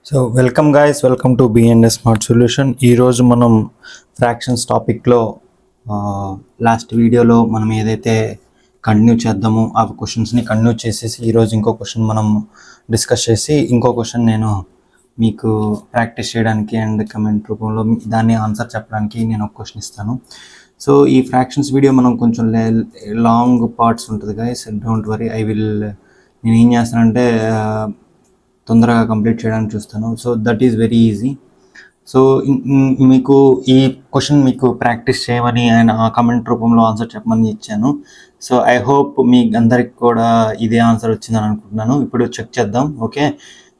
So welcome guys, welcome to BNS smart solution. ఈరోజు మనం fractions టాపిక్లో లాస్ట్ వీడియోలో మనం ఏదైతే కంటిన్యూ చేద్దామో ఆ క్వశ్చన్స్ని కంటిన్యూ చేసేసి ఈరోజు ఇంకో క్వశ్చన్ మనం డిస్కస్ చేసి ఇంకో క్వశ్చన్ నేను మీకు ప్రాక్టీస్ చేయడానికి అండ్ కమెంట్ రూపంలో దాన్ని ఆన్సర్ చెప్పడానికి నేను ఒక క్వశ్చన్ ఇస్తాను. సో ఈ ఫ్రాక్షన్స్ వీడియో మనం కొంచెం లాంగ్ పార్ట్స్ ఉంటుంది గైస్, డోంట్ వరీ. నేను ఏం చేస్తానంటే తొందరగా కంప్లీట్ చేయడానికి చూస్తాను. So that is very easy. So మీకు ఈ క్వశ్చన్ మీకు ప్రాక్టీస్ చేయమని అండ్ ఆ కమెంట్ రూపంలో ఆన్సర్ చెప్పమని ఇచ్చాను. సో ఐ హోప్ మీ అందరికి కూడా ఇదే ఆన్సర్ వచ్చిందని అనుకుంటున్నాను. ఇప్పుడు చెక్ చేద్దాం. ఓకే,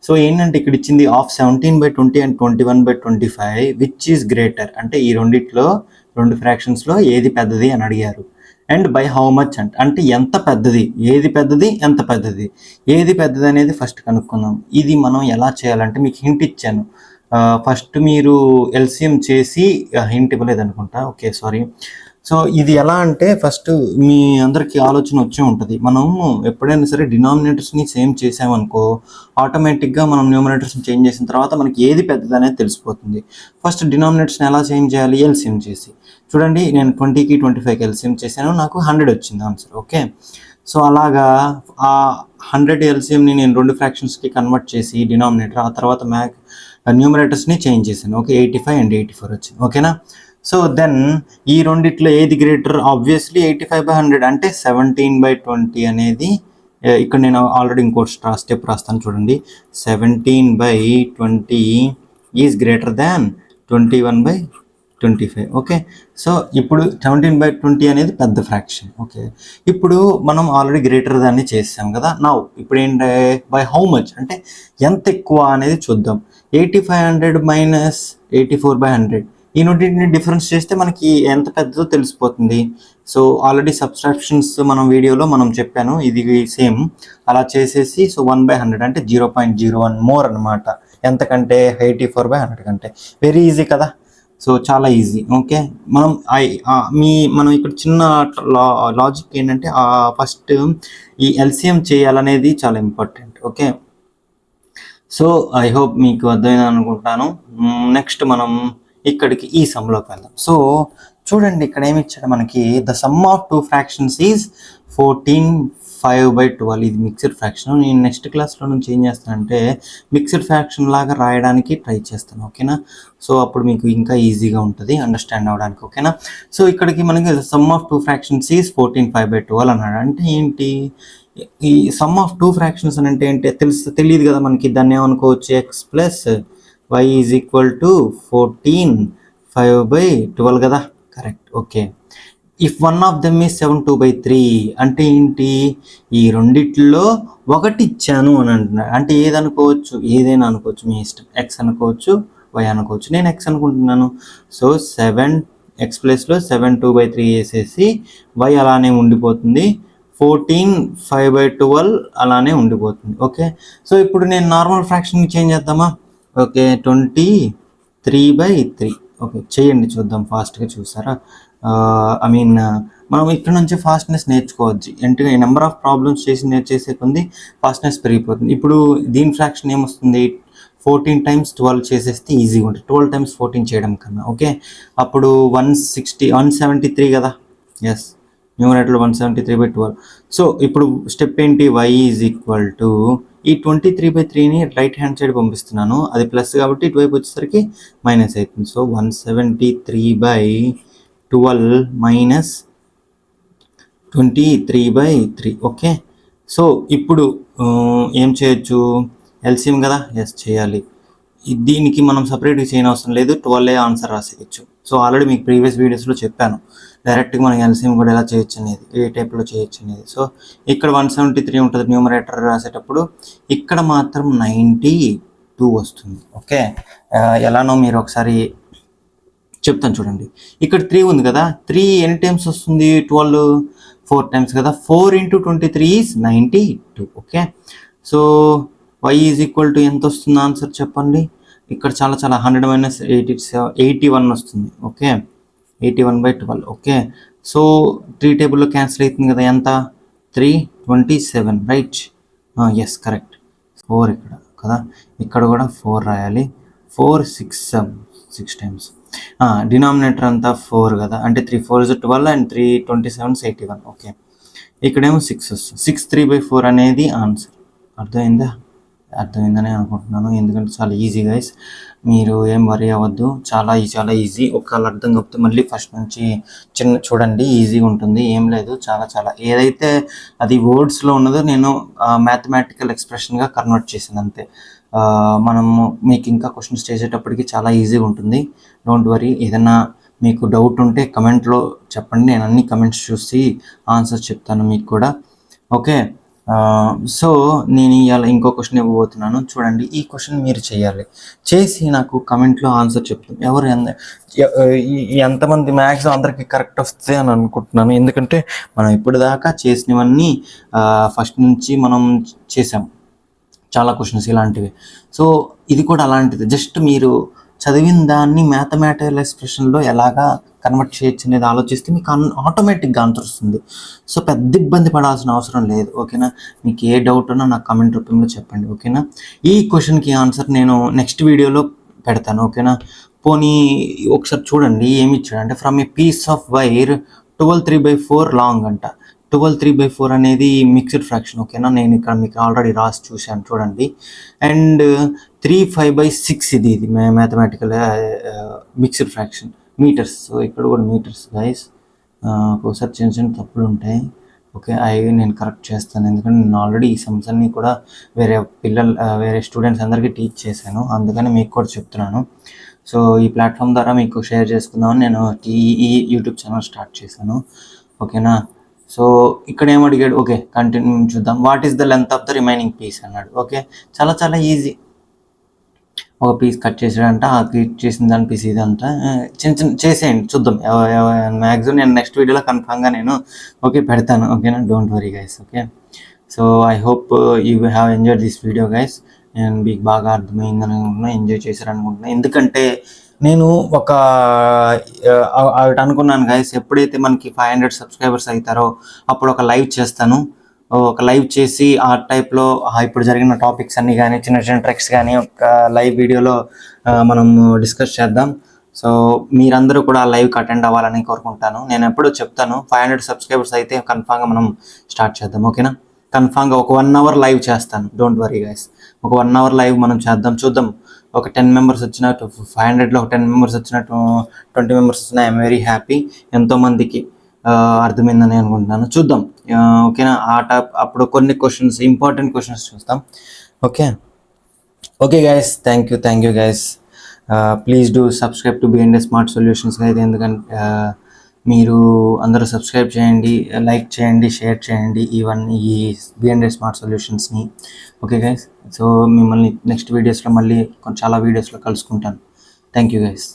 సో ఏంటంటే ఇక్కడ ఇచ్చింది of 17/20 and 21/25 which is greater. అంటే ఈ రెండు ఫ్రాక్షన్స్లో ఏది పెద్దది అని అడిగారు. అండ్ బై హౌ మచ్ అంటే ఎంత పెద్దది, ఏది పెద్దది, ఎంత పెద్దది, ఏది పెద్దది అనేది ఫస్ట్ కనుక్కుందాం. ఇది మనం ఎలా చేయాలంటే మీకు హింట్ ఇచ్చాను. ఫస్ట్ మీరు ఎల్సిఎం చేసి హింట్ ఇవ్వలేదు అనుకుంటా. Okay, sorry. సో ఇది ఎలా అంటే ఫస్ట్ మీ అందరికీ ఆలోచన వచ్చే ఉంటుంది. మనం ఎప్పుడైనా సరే డినామినేటర్స్ని సేమ్ చేసామనుకో ఆటోమేటిక్గా మనం న్యూమరేటర్స్ని చేంజ్ చేసిన తర్వాత మనకి ఏది పెద్దది అనేది తెలిసిపోతుంది. ఫస్ట్ డినామినేటర్స్ని ఎలా చేంజ్ చేయాలి? ఎల్సిఎం చేసి. చూడండి, నేను 20కి 25కి ఎల్సిఎం చేశాను, నాకు 100 వచ్చింది ఆన్సర్. ఓకే, సో అలాగా ఆ 100 ఎల్సిఎంని నేను రెండు ఫ్రాక్షన్స్కి కన్వర్ట్ చేసి డినామినేటర్, ఆ తర్వాత న్యూమరేటర్స్ని చేంజ్ చేశాను. ఓకే, 85 అండ్ 84 వచ్చింది. ఓకేనా? సో దెన్ ఈ రెండిట్లో ఏది గ్రేటర్? ఆబ్వియస్లీ 85/100 అంటే 17/20 అనేది ఇక్కడ నేను ఆల్రెడీ ఇంకో స్టెప్ రాస్తాను. చూడండి, 17/20 is greater than 21/25. Okay, so ఇప్పుడు 17/20 అనేది పెద్ద ఫ్రాక్షన్. ఓకే, ఇప్పుడు మనం ఆల్రెడీ గ్రేటర్ దాన్ని చేసాం కదా. నా ఇప్పుడు ఏంటి? బై హౌ మచ్ అంటే ఎంత ఎక్కువ అనేది చూద్దాం. 8500 మైనస్ 84/100 ఈ రెండింటిని డిఫరెన్స్ చేస్తే మనకి ఎంత పెద్దదో తెలిసిపోతుంది. సో ఆల్రెడీ సబ్స్ట్రాక్షన్స్ మనం వీడియోలో మనం చెప్పాను, ఇది సేమ్ అలా చేసేసి సో 1/100 అంటే 0.01 మోర్ అనమాట. ఎంతకంటే 84/100 కంటే. వెరీ ఈజీ కదా. సో చాలా ఈజీ. ఓకే, మనం ఇక్కడ చిన్న లాజిక్ ఏంటంటే ఫస్ట్ ఈ ఎల్సిఎం చేయాలనేది చాలా important. Okay, so I hope మీకు అర్థమైంది అనుకుంటాను. నెక్స్ట్ మనం ఇక్కడికి ఈ సమ్లోకి వెళ్దాం. సో చూడండి, ఇక్కడ ఏమి ఇచ్చాడు మనకి, the sum of two fractions is 14/5/12. ఇది మిక్స్డ్ ఫ్రాక్షన్. నేను నెక్స్ట్ క్లాస్లో నుంచి ఏం చేస్తానంటే మిక్స్డ్ ఫ్రాక్షన్ లాగా రాయడానికి ట్రై చేస్తాను. ఓకేనా? సో అప్పుడు మీకు ఇంకా ఈజీగా ఉంటుంది అండర్స్టాండ్ అవ్వడానికి. ఓకేనా? సో ఇక్కడికి మనకి some of two fractions is 14/5/12 అన్నాడు. అంటే ఏంటి? ఈ సమ్ ఆఫ్ టూ ఫ్రాక్షన్స్ అని అంటే ఏంటి తెలియదు కదా మనకి. దాన్ని ఏమనుకోవచ్చు? X plus y is equal to 14/5/12 కదా. Correct. Okay, if one of them is 7/2/3 అంటే ఏంటి? ఈ రెండిట్లో ఒకటి ఇచ్చాను అని అంటున్నాడు. అంటే ఏదనుకోవచ్చు? ఏదైనా అనుకోవచ్చు, మీ ఇష్టం. ఎక్స్ అనుకోవచ్చు, వై అనుకోవచ్చు. నేను ఎక్స్ అనుకుంటున్నాను. సో 7x ప్లస్లో 7/2/3 వేసేసి వై అలానే ఉండిపోతుంది, 14/5/12 అలానే ఉండిపోతుంది. ఓకే, సో ఇప్పుడు నేను నార్మల్ ఫ్రాక్షన్కి చేంజ్ చేద్దామా? ఓకే, 23/3. ఓకే, చేయండి చూద్దాం ఫాస్ట్గా. చూసారా? మనం ఇక్కడ నుంచి ఫాస్ట్నెస్ నేర్చుకోవచ్చు. అంటే నెంబర్ ఆఫ్ ప్రాబ్లమ్స్ చేసే కొంది ఫాస్ట్నెస్ పెరిగిపోతుంది. ఇప్పుడు దీని ఫ్రాక్షన్ ఏమొస్తుంది? 14 times 12 చేసేస్తే ఈజీగా ఉంటుంది, 12 times 14 చేయడం కన్నా. ఓకే, అప్పుడు 173 కదా. ఎస్, న్యూమరేటర్లో 173/12. సో ఇప్పుడు స్టెప్ ఏంటి? y ఈజ్ ఈక్వల్ టు ఈ 23/3ని రైట్ హ్యాండ్ సైడ్ పంపిస్తున్నాను, అది ప్లస్ కాబట్టి ఇటువైపు వచ్చేసరికి మైనస్ అవుతుంది. So 173/12 minus 23/3. ఓకే, సో ఇప్పుడు ఏం చేయొచ్చు? ఎల్సిఎం కదా. ఎస్, చేయాలి. దీనికి మనం సపరేట్గా చేయని అవసరం లేదు, 12 ఆన్సర్ రాసేయచ్చు. సో ఆల్రెడీ మీకు ప్రీవియస్ వీడియోస్లో చెప్పాను డైరెక్ట్గా మనం ఎల్సిఎం కూడా ఎలా చేయొచ్చు అనేది, ఏ టైప్లో చేయొచ్చు అనేది. సో ఇక్కడ 173 ఉంటుంది న్యూమరేటర్ రాసేటప్పుడు, ఇక్కడ మాత్రం 92 వస్తుంది. ఓకే, ఎలానో మీరు ఒకసారి చెప్తాను చూడండి. ఇక్కడ 3 ఉంది కదా. 3 ఎన్ని టైమ్స్ వస్తుంది? 12 4 టైమ్స్ కదా. 4 × 23 is 92. Okay, so y is equal to ఎంత వస్తుంది ఆన్సర్ చెప్పండి? ఇక్కడ చాలా 100 మైనస్ 81 వస్తుంది. ఓకే, 81/12. ఓకే, సో 3 టేబుల్లో క్యాన్సిల్ అవుతుంది కదా. ఎంత? 327, రైట్? Yes, correct. 4 ఇక్కడ కదా, ఇక్కడ కూడా 4 రాయాలి. 4 6 టైమ్స్. డినామినేటర్ అంతా 4 కదా, అంటే 3 4 12 అండ్ 3 27 81. ఓకే, ఇక్కడేమో 6 వస్తుంది. 6 3/4 అనేది ఆన్సర్. అర్థమైందని అనుకుంటున్నాను, ఎందుకంటే చాలా ఈజీ గైస్. మీరు ఏం వరీ అవ్వద్దు, చాలా ఈజీ. ఒకవేళ అర్థం కాకపోతే మళ్ళీ ఫస్ట్ నుంచి చూడండి, ఈజీగా ఉంటుంది. ఏం లేదు, చాలా ఏదైతే అది వర్డ్స్లో ఉన్నదో నేను మ్యాథమెటికల్ ఎక్స్ప్రెషన్గా కన్వర్ట్ చేసాను అంతే. మనము మీకు ఇంకా క్వశ్చన్స్ చేసేటప్పటికి చాలా ఈజీగా ఉంటుంది. Don't worry. ఏదైనా మీకు డౌట్ ఉంటే కమెంట్లో చెప్పండి, నేను అన్ని కమెంట్స్ చూసి ఆన్సర్స్ చెప్తాను మీకు కూడా. ఓకే, సో నేను ఇవాళ ఇంకో క్వశ్చన్ ఇవ్వబోతున్నాను. చూడండి, ఈ క్వశ్చన్ మీరు చేసి నాకు కమెంట్లో ఆన్సర్ చెప్తాను. ఎంతమంది మ్యాక్సిమం అందరికీ కరెక్ట్ వస్తే అని అనుకుంటున్నాను, ఎందుకంటే మనం ఇప్పుడు దాకా చేసినవన్నీ ఫస్ట్ నుంచి మనం చేసాం చాలా క్వశ్చన్స్ ఇలాంటివి. సో ఇది కూడా అలాంటిది. జస్ట్ మీరు చదివిన దాన్ని మ్యాథమెటికల్ ఎక్స్ప్రెషన్లో ఎలాగా కన్వర్ట్ చేయొచ్చు అనేది ఆలోచిస్తే మీకు ఆటోమేటిక్గా ఆన్సర్ వస్తుంది. సో పెద్ద ఇబ్బంది పడాల్సిన అవసరం లేదు. ఓకేనా, మీకు ఏ డౌట్ ఉన్నా నాకు కమెంట్ రూపంలో చెప్పండి. ఓకేనా, ఈ క్వశ్చన్కి ఆన్సర్ నేను నెక్స్ట్ వీడియోలో పెడతాను. ఓకేనా, పోనీ ఒకసారి చూడండి ఏమి ఇచ్చాడంటే, from a piece of wire 12 3/4 long అంట. 12 3/4 అనేది మిక్స్డ్ ఫ్రాక్షన్. ఓకేనా, నేను ఇక్కడ మీకు ఆల్రెడీ రాసి చూశాను చూడండి. అండ్ 3 5/6 ఇది mathematical mixed fraction metres. So ఇక్కడ కూడా మీటర్స్ గైస్. ఒకసారి చిన్న తప్పులు ఉంటాయి. ఓకే, అవి నేను కరెక్ట్ చేస్తాను, ఎందుకంటే నేను ఆల్రెడీ ఈ సమ్స్ అన్ని కూడా వేరే స్టూడెంట్స్ అందరికీ టీచ్ చేశాను, అందుకని మీకు కూడా చెప్తున్నాను. సో ఈ ప్లాట్ఫామ్ ద్వారా మీకు షేర్ చేసుకుందామని నేను ఈ యూట్యూబ్ ఛానల్ స్టార్ట్ చేశాను. ఓకేనా, సో ఇక్కడ ఏమడిగాడు, ఓకే కంటిన్యూ చూద్దాం. What is the length of the remaining piece అన్నాడు. ఓకే, చాలా ఈజీ. ఒక పీస్ కట్ చేసాడంట, ఆ కట్ చేసిన దాని పీస్ ఇదంతా చిన్న చేసేయండి, చూద్దాం. మ్యాక్సిమం నేను నెక్స్ట్ వీడియోలో కన్ఫామ్గా నేను పెడతాను. ఓకేనా, don't worry guys. Okay, so I hope you have enjoyed this video guys. నేను మీకు బాగా అర్థమైందని అనుకుంటున్నా, ఎంజాయ్ చేశారనుకుంటున్నా. ఎందుకంటే నేను అనుకున్నాను గైస్, ఎప్పుడైతే మనకి 500 సబ్స్క్రైబర్స్ అవుతారో అప్పుడు ఒక లైవ్ చేస్తాను. ఒక లైవ్ చేసి ఆ టైప్లో ఇప్పుడు జరిగిన టాపిక్స్ అన్నీ కానీ చిన్న ట్రిక్స్ కానీ ఒక లైవ్ వీడియోలో మనం డిస్కస్ చేద్దాం. సో మీరందరూ కూడా ఆ లైవ్కి అటెండ్ అవ్వాలని కోరుకుంటాను. నేను ఎప్పుడూ చెప్తాను, 500 సబ్స్క్రైబర్స్ అయితే కన్ఫామ్గా మనం స్టార్ట్ చేద్దాం. ఓకేనా, కన్ఫామ్గా ఒక 1 అవర్ లైవ్ చేస్తాను. డోంట్ వరీ గైస్, ఒక 1 అవర్ లైవ్ మనం చూద్దాం. ఒక 10 మెంబర్స్ వచ్చినట్టు, 500లో ఒక 10 మెంబర్స్ వచ్చినట్టు, 20 మెంబర్స్ వచ్చినా ఐఎమ్ వెరీ హ్యాపీ. ఎంతోమందికి అర్థమైందని అనుకుంటున్నాను. చూద్దాం. ఓకేనా, అప్పుడు కొన్ని క్వశ్చన్స్, ఇంపార్టెంట్ క్వశ్చన్స్ చూస్తాం. Okay guys, thank you guys. Please do subscribe to BMD smart solutions అయితే, ఎందుకంటే మీరు అందరూ సబ్స్క్రైబ్ చేయండి, లైక్ చేయండి, షేర్ చేయండి ఈ బిఎండే స్మార్ట్ సొల్యూషన్స్ని. ఓకే గైస్, సో మిమ్మల్ని నెక్స్ట్ వీడియోస్లో మళ్ళీ చాలా వీడియోస్లో కలుసుకుంటాను. Thank you guys.